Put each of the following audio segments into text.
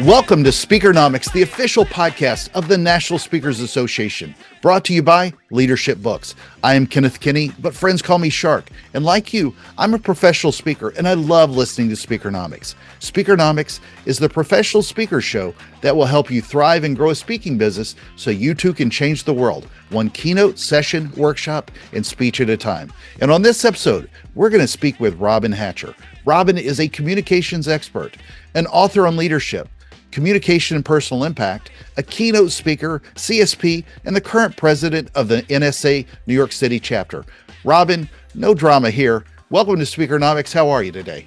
Welcome to Speakernomics, the official podcast of the National Speakers Association, brought to you by Leadership Books. I am Kenneth Kinney, but friends call me Shark. And like you, I'm a professional speaker, and I love listening to Speakernomics. Speakernomics is the professional speaker show that will help you thrive and grow a speaking business so you too can change the world, one keynote, session, workshop, and speech at a time. And on this episode, we're going to speak with Robyn Hatcher. Robyn is a communications expert, an author on leadership, communication and personal impact, a keynote speaker, CSP, and the current president of the NSA New York City chapter. Robyn, no drama here. Welcome to Speakernomics. How are you today?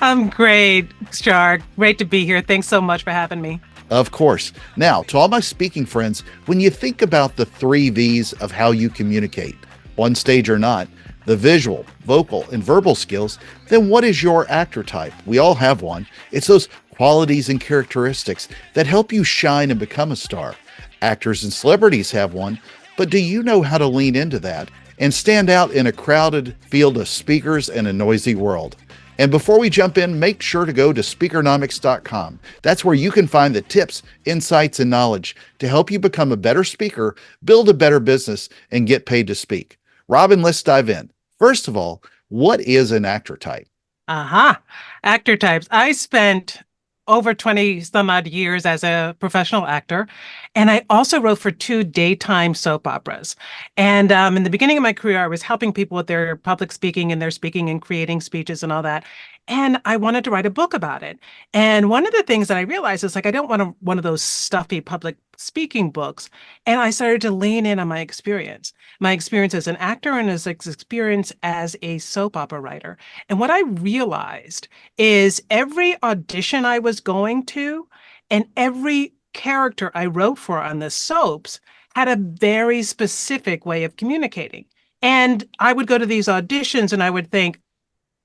I'm great, Shark. Great to be here. Thanks so much for having me. Of course. Now, to all my speaking friends, when you think about the 3 V's of how you communicate, on stage or not, the visual, vocal, and verbal skills, then what is your actor type? We all have one. It's those qualities and characteristics that help you shine and become a star. Actors and celebrities have one, but do you know how to lean into that and stand out in a crowded field of speakers and a noisy world? And before we jump in, make sure to go to Speakernomics.com. That's where you can find the tips, insights, and knowledge to help you become a better speaker, build a better business, and get paid to speak. Robyn, let's dive in. First of all, what is an actor type? Actor types. I spent over 20 some odd years as a professional actor. And I also wrote for 2 daytime soap operas. And in the beginning of my career, I was helping people with their public speaking and their speaking and creating speeches and all that. And I wanted to write a book about it. And one of the things that I realized is I don't want one of those stuffy public speaking books. And I started to lean in on my experience as an actor and as experience as a soap opera writer. And what I realized is every audition I was going to and every character I wrote for on the soaps had a very specific way of communicating. And I would go to these auditions and I would think,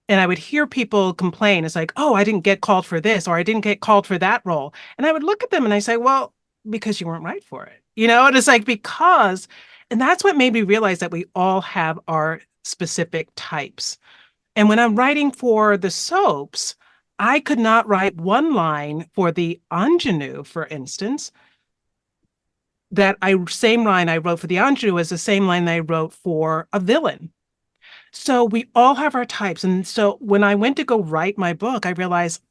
and I would hear people complain. It's like, oh, I didn't get called for this, or I didn't get called for that role. And I would look at them and I say, well, because you weren't right for it, and it's like, and that's what made me realize that we all have our specific types. And when I'm writing for the soaps, I could not write one line for the ingenue, for instance, same line I wrote for the ingenue as the same line I wrote for a villain. So we all have our types. And so when I went to go write my book, I realized,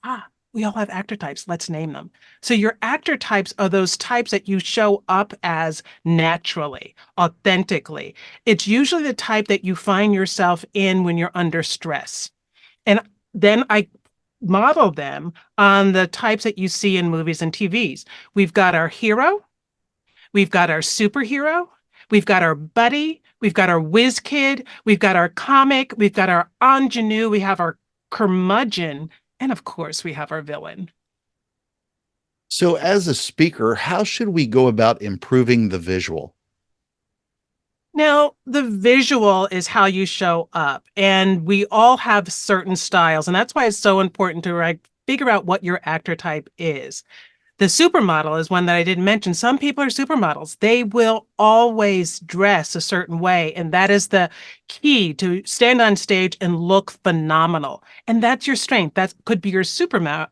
we all have actor types. Let's name them. So your actor types are those types that you show up as naturally, authentically. It's usually the type that you find yourself in when you're under stress. And then I model them on the types that you see in movies and TVs. We've got our hero. We've got our superhero. We've got our buddy. We've got our whiz kid. We've got our comic. We've got our ingenue. We have our curmudgeon. And of course, we have our villain. So as a speaker, how should we go about improving the visual? Now, the visual is how you show up. And we all have certain styles. And that's why it's so important to figure out what your actor type is. The supermodel is one that I didn't mention. Some people are supermodels. They will always dress a certain way. And that is the key to stand on stage and look phenomenal. And that's your strength. That could be your superpower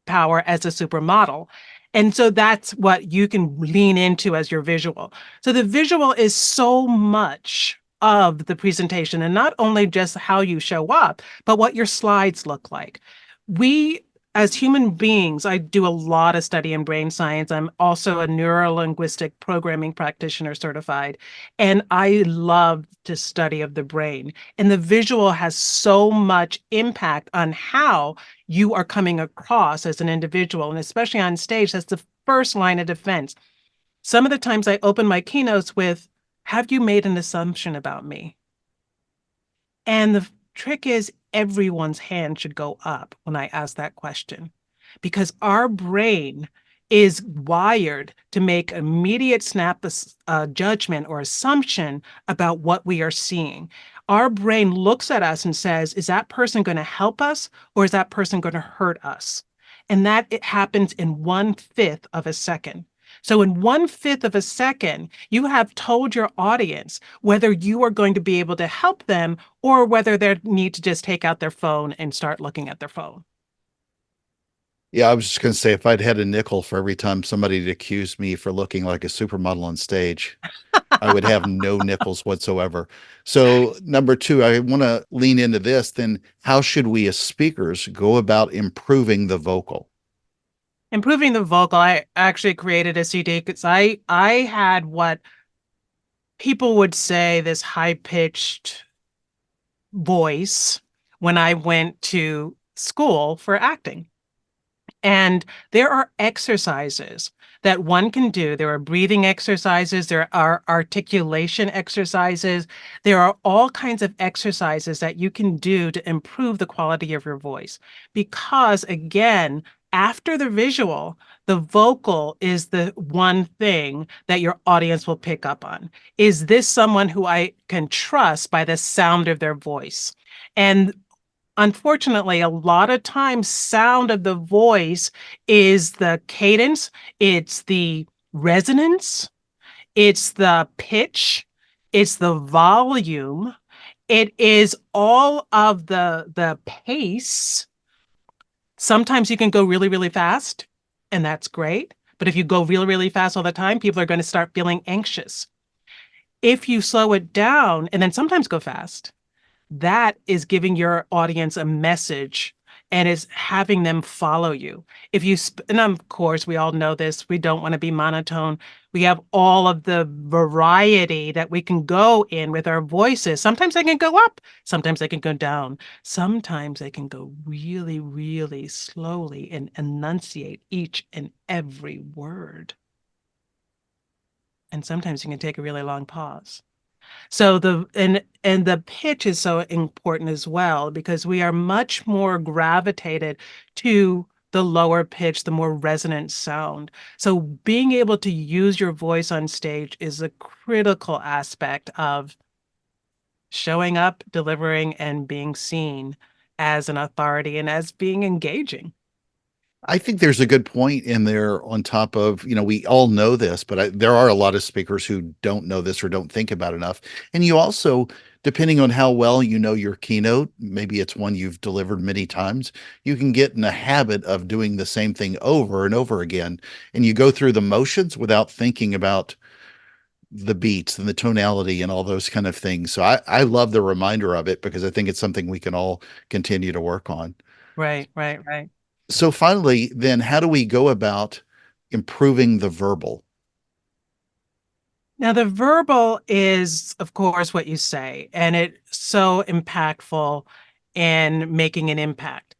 as a supermodel. And so that's what you can lean into as your visual. So the visual is so much of the presentation, and not only just how you show up, but what your slides look like. As human beings, I do a lot of study in brain science. I'm also a Neuro-Linguistic programming practitioner certified, and I love the study of the brain. And the visual has so much impact on how you are coming across as an individual, and especially on stage, that's the first line of defense. Some of the times I open my keynotes with, have you made an assumption about me? And the trick is everyone's hand should go up when I ask that question, because our brain is wired to make immediate snap judgment or assumption about what we are seeing. Our brain looks at us and says, is that person going to help us or is that person going to hurt us? And that it happens in 1/5 of a second. So in 1/5 of a second, you have told your audience whether you are going to be able to help them or whether they need to just take out their phone and start looking at their phone. Yeah, I was just going to say if I'd had a nickel for every time somebody had accused me for looking like a supermodel on stage, I would have no nickels whatsoever. So, number two, I want to lean into this. Then, how should we as speakers go about improving the vocal? Improving the vocal, I actually created a CD because I had what people would say this high-pitched voice when I went to school for acting. And there are exercises that one can do. There are breathing exercises, there are articulation exercises, there are all kinds of exercises that you can do to improve the quality of your voice. Because again, after the visual, the vocal is the one thing that your audience will pick up on. Is this someone who I can trust by the sound of their voice? And unfortunately, a lot of times sound of the voice is the cadence, it's the resonance, it's the pitch, it's the volume, it is all of the pace. Sometimes you can go really, really fast, and that's great. But if you go really, really fast all the time, people are going to start feeling anxious. If you slow it down and then sometimes go fast, that is giving your audience a message and is having them follow you. If you, and of course, we all know this, we don't want to be monotone. We have all of the variety that we can go in with our voices. Sometimes they can go up, sometimes they can go down, sometimes they can go really, really slowly and enunciate each and every word. And sometimes you can take a really long pause. So and the pitch is so important as well because we are much more gravitated to the lower pitch, the more resonant sound. So being able to use your voice on stage is a critical aspect of showing up, delivering, and being seen as an authority and as being engaging. I think there's a good point in there on top of, we all know this, but there are a lot of speakers who don't know this or don't think about enough. And you also, depending on how well you know your keynote, maybe it's one you've delivered many times, you can get in a habit of doing the same thing over and over again. And you go through the motions without thinking about the beats and the tonality and all those kind of things. So I love the reminder of it because I think it's something we can all continue to work on. Right, right, right. So finally, then how do we go about improving the verbal? Now, the verbal is, of course, what you say, and it's so impactful in making an impact.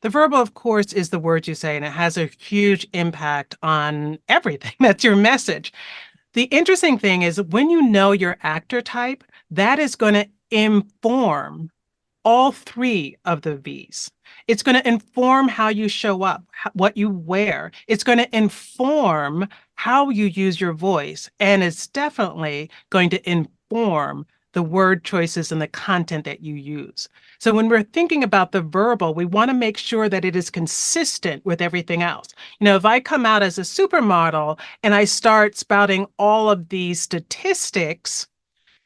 The verbal, of course, is the words you say, and it has a huge impact on everything. That's your message. The interesting thing is when you know your actor type, that is going to inform all three of the V's. It's going to inform how you show up, what you wear. It's going to inform how you use your voice. And it's definitely going to inform the word choices and the content that you use. So when we're thinking about the verbal, we want to make sure that it is consistent with everything else. If I come out as a supermodel and I start spouting all of these statistics,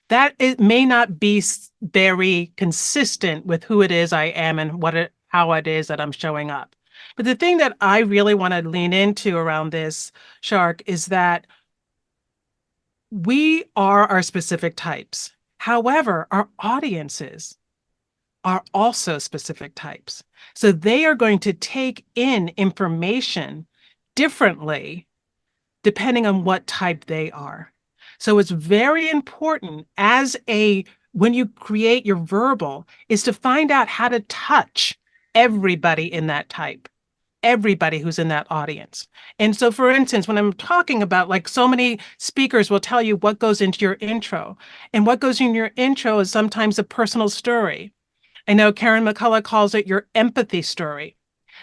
that it may not be very consistent with who it is I am and how it is that I'm showing up. But the thing that I really want to lean into around this, Shark, is that we are our specific types. However, our audiences are also specific types. So they are going to take in information differently depending on what type they are. So it's very important when you create your verbal is to find out how to touch everybody in that type, everybody who's in that audience. And so for instance, when I'm talking about like so many speakers will tell you what goes into your intro, and what goes in your intro is sometimes a personal story. I know Karen McCullough calls it your empathy story.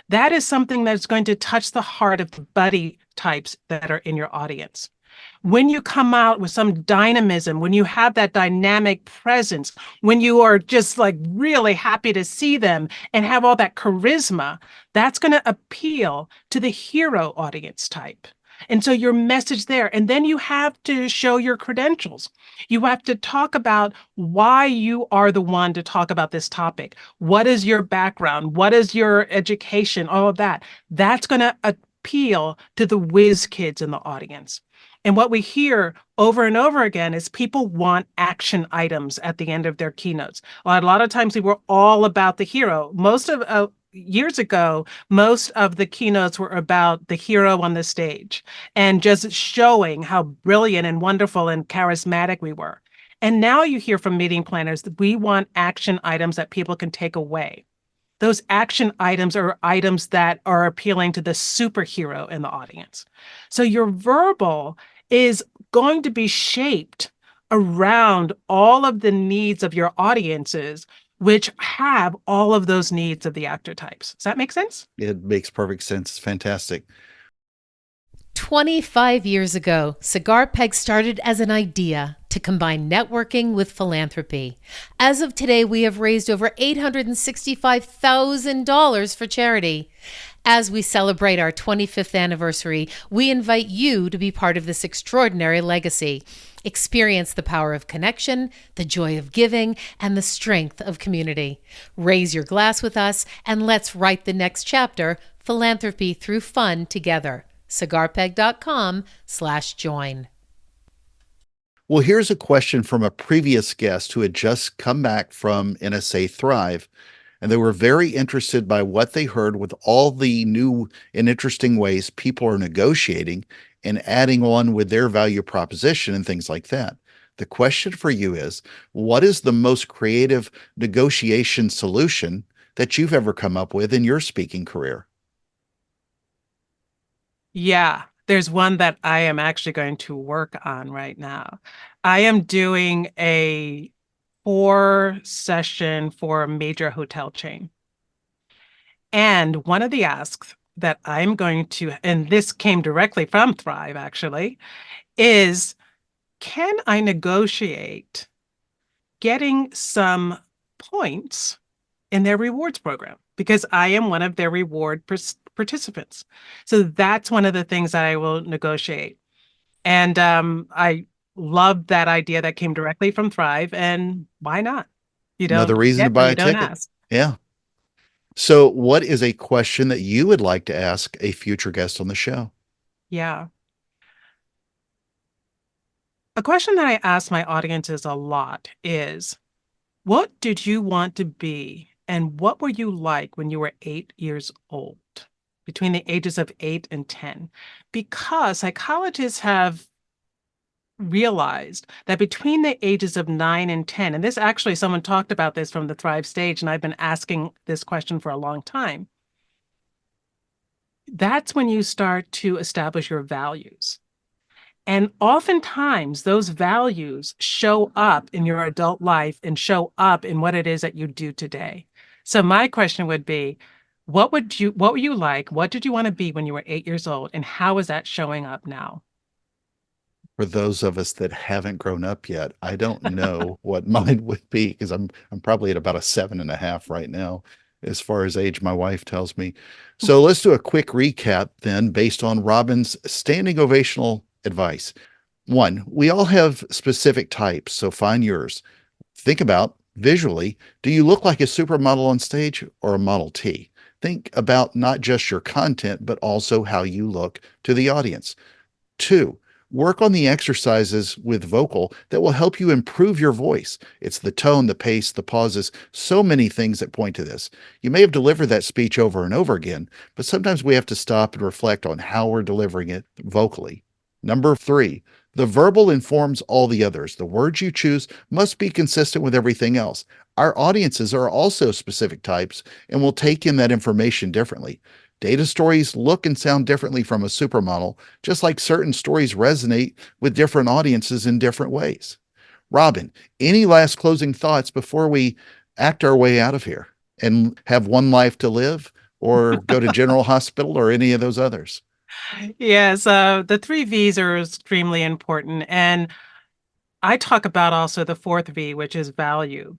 That is something that's going to touch the heart of the buddy types that are in your audience. When you come out with some dynamism, when you have that dynamic presence, when you are just like really happy to see them and have all that charisma, that's going to appeal to the hero audience type. And so your message there, and then you have to show your credentials. You have to talk about why you are the one to talk about this topic. What is your background? What is your education? All of that. That's going to appeal to the whiz kids in the audience. And what we hear over and over again is people want action items at the end of their keynotes. A lot of times we were all about the hero. Most of years ago, most of the keynotes were about the hero on the stage and just showing how brilliant and wonderful and charismatic we were. And now you hear from meeting planners that we want action items that people can take away. Those action items are items that are appealing to the superhero in the audience. So your verbal is going to be shaped around all of the needs of your audiences, which have all of those needs of the actor types. Does that make sense? It makes perfect sense. It's fantastic. 25 years ago, Cigar Peg started as an idea to combine networking with philanthropy. As of today, we have raised over $865,000 for charity. As we celebrate our 25th anniversary, we invite you to be part of this extraordinary legacy. Experience the power of connection, the joy of giving, and the strength of community. Raise your glass with us, and let's write the next chapter, Philanthropy Through Fun, together. cigarpeg.com/join. Well, here's a question from a previous guest who had just come back from NSA Thrive, and they were very interested by what they heard with all the new and interesting ways people are negotiating and adding on with their value proposition and things like that. The question for you is, what is the most creative negotiation solution that you've ever come up with in your speaking career? Yeah, there's one that I am actually going to work on right now. I am doing a 4-session for a major hotel chain. And one of the asks that I'm going to, and this came directly from Thrive actually, is can I negotiate getting some points in their rewards program? Because I am one of their reward participants. So that's one of the things that I will negotiate. And I love that idea that came directly from Thrive. And why not? You don't Another reason to get where buy you a don't ticket. ask. Yeah. So, what is a question that you would like to ask a future guest on the show? Yeah. A question that I ask my audiences a lot is, what did you want to be and what were you like when you were 8 years old, between the ages of 8 and 10? Because psychologists have realized that between the ages of 9 and 10, and this actually, someone talked about this from the Thrive stage, and I've been asking this question for a long time, that's when you start to establish your values. And oftentimes those values show up in your adult life and show up in what it is that you do today. So my question would be, what were you like? What did you want to be when you were 8 years old? And how is that showing up now? For those of us that haven't grown up yet, I don't know what mine would be because I'm probably at about a 7.5 right now, as far as age my wife tells me. So let's do a quick recap then, based on Robyn's standing ovational advice. One, we all have specific types, so find yours. Think about visually, do you look like a supermodel on stage or a Model T? Think about not just your content, but also how you look to the audience. Two, work on the exercises with vocal that will help you improve your voice. It's the tone, the pace, the pauses, so many things that point to this. You may have delivered that speech over and over again, but sometimes we have to stop and reflect on how we're delivering it vocally. Number three, the verbal informs all the others. The words you choose must be consistent with everything else. Our audiences are also specific types and will take in that information differently. Data stories look and sound differently from a supermodel, just like certain stories resonate with different audiences in different ways. Robyn, any last closing thoughts before we act our way out of here and have one life to live or go to General Hospital or any of those others? Yes, the 3 V's are extremely important. And I talk about also the 4th V, which is value.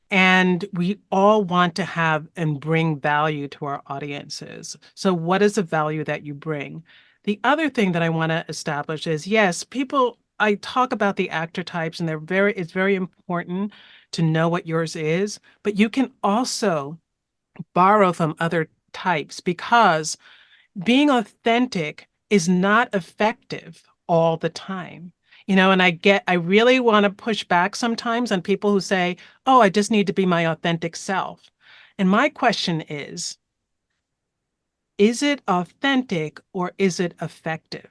And we all want to have and bring value to our audiences. So what is the value that you bring? The other thing that I want to establish is, yes, I talk about the actor types, and it's very important to know what yours is, but you can also borrow from other types, because being authentic is not effective all the time. And I really want to push back sometimes on people who say, oh, I just need to be my authentic self. And my question is it authentic or is it effective?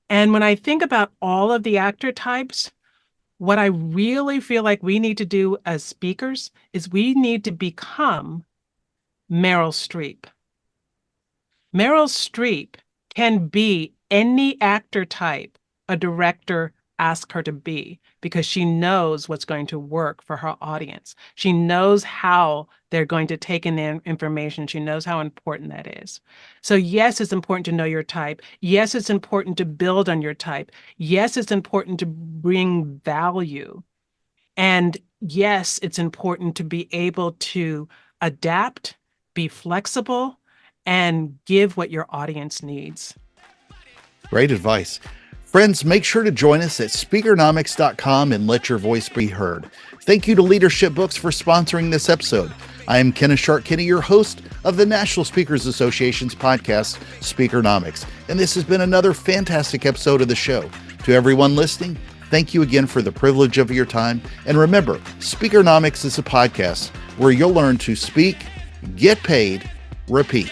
And when I think about all of the actor types, what I really feel like we need to do as speakers is we need to become Meryl Streep. Meryl Streep can be any actor type a director asks her to be, because she knows what's going to work for her audience. She knows how they're going to take in the information. She knows how important that is. So yes, it's important to know your type. Yes, it's important to build on your type. Yes, it's important to bring value. And yes, it's important to be able to adapt, be flexible, and give what your audience needs. Great advice. Friends, make sure to join us at Speakernomics.com and let your voice be heard. Thank you to Leadership Books for sponsoring this episode. I am Kenneth Kinney, your host of the National Speakers Association's podcast, Speakernomics, and this has been another fantastic episode of the show. To everyone listening, thank you again for the privilege of your time. And remember, Speakernomics is a podcast where you'll learn to speak, get paid, repeat.